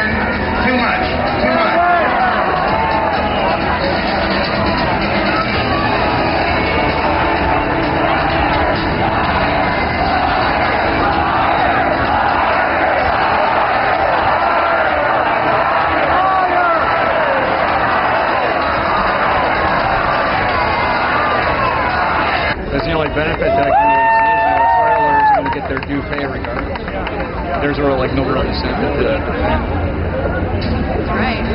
Too much. Too much. That's the only benefit that community sees, and the toilers are going to get their due pay regardless. There's no real incentive to that. That's right.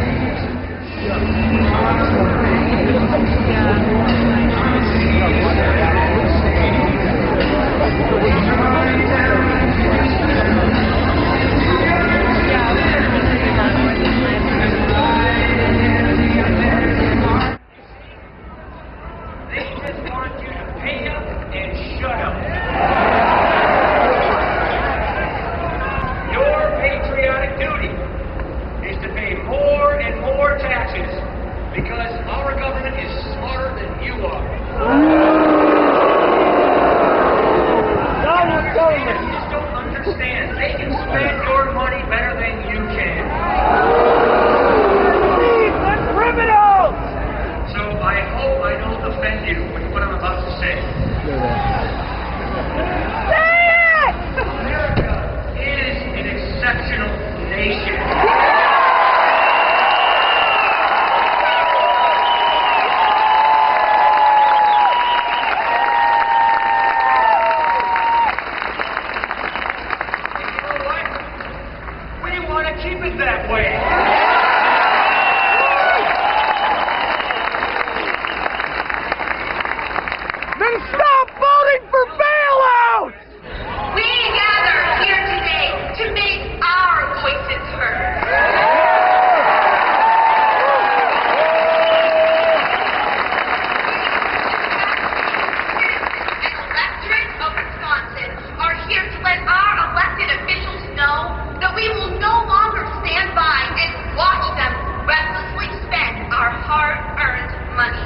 Because our government is smarter than you are. You just don't understand. They can spend your money better than you can. They're criminals! So I hope I don't offend you with what I'm about to say. Say it! America is an exceptional nation. Keep it that way. Then stop voting for bailouts! We gather here today to make our voices heard. The electorate of Wisconsin are here to let our elected officials know that we will no longer stand by and watch them recklessly spend our hard-earned money.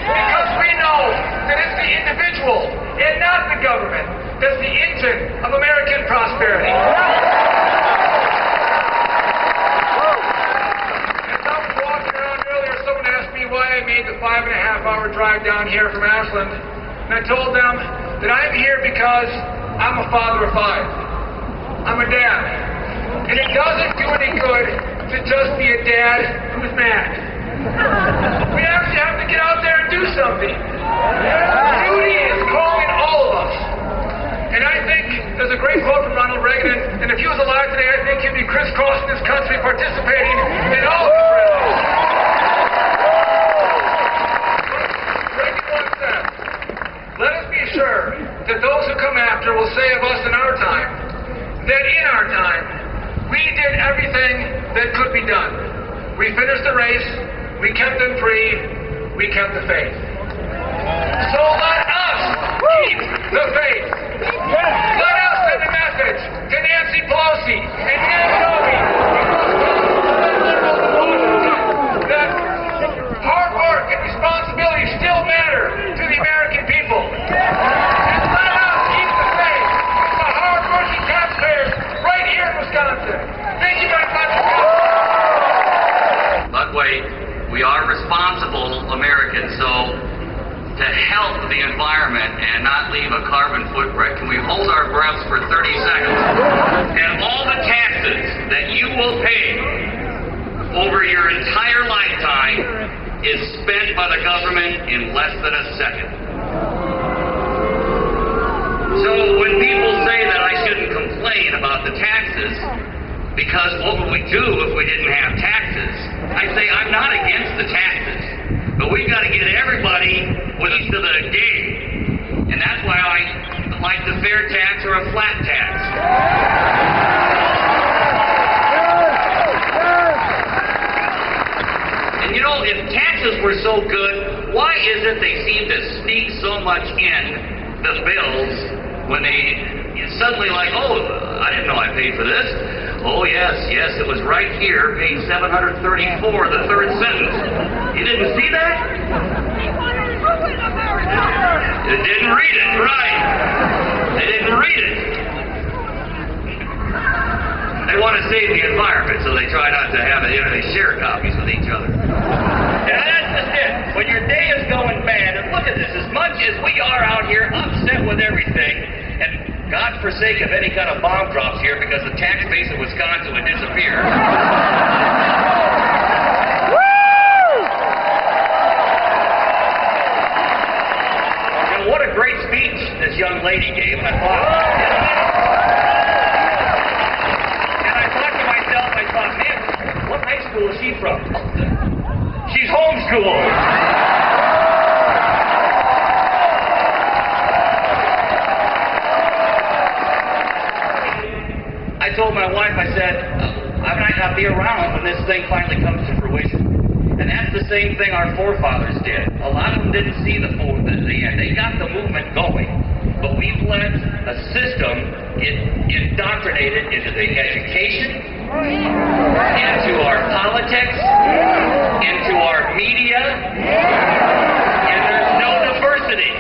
Because we know that it's the individual and not the government that's the engine of American prosperity. As I was walking around earlier, someone asked me why I made the 5.5-hour drive down here from Ashland. And I told them that I'm here because I'm a father of 5. I'm a dad. And it doesn't do any good to just be a dad who's mad. We actually have to get out there and do something. Duty is calling all of us. And I think there's a great quote from Ronald Reagan, and if he was alive today, I think he'd be crisscrossing this country participating in all the drills. Reagan once said, "Let us be sure that those who come after will say of us in our time, that in our time, we did everything that could be done. We finished the race, we kept them free, we kept the faith." So let us keep the faith. Let us send a message to Nancy Pelosi and Dan Shelby that hard work and responsibility still matter to the American people. And let us keep the faith with the hard-working taxpayers right here in Wisconsin. Thank you very much. But wait, we are responsible Americans, so to help the environment and not leave a carbon footprint, can we hold our breaths for 30 seconds? And all the taxes that you will pay over your entire lifetime is spent by the government in less than a second. So when people say that I shouldn't complain about the taxes, because what would we do if we didn't have taxes? I say I'm not against the taxes, but we've got to get everybody into the game. And that's why I like the fair tax or a flat tax. And you know, if taxes were so good, why is it they seem to sneak so much in the bills when they suddenly like, oh, I didn't know I paid for this. Oh, yes, it was right here, page 734, the third sentence. You didn't see that? They didn't read it, right. They didn't read it. They want to save the environment, so they try not to have it, they share copies with each other. And that's just it. When your day is going bad, and look at this, as much as we are out here upset with everything, and God forsake if any kind of bomb drops here because the tax base of Wisconsin would disappear. What a great speech this young lady gave, and I thought, man, what high school is she from? She's homeschooled. I told my wife, I said, I might not be around when this thing finally comes to fruition. And that's the same thing our forefathers did. A lot of them didn't see the end. They got the movement going. But we've let a system get indoctrinated into the education, into our politics, into our media, and there's no diversity.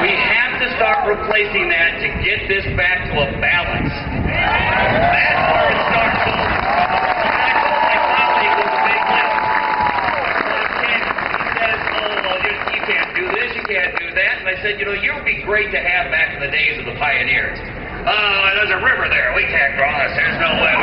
We have to start replacing that to get this back to a balance. That's where it starts. And I said, you would be great to have back in the days of the pioneers. Oh, there's a river there. We can't cross. There's no way.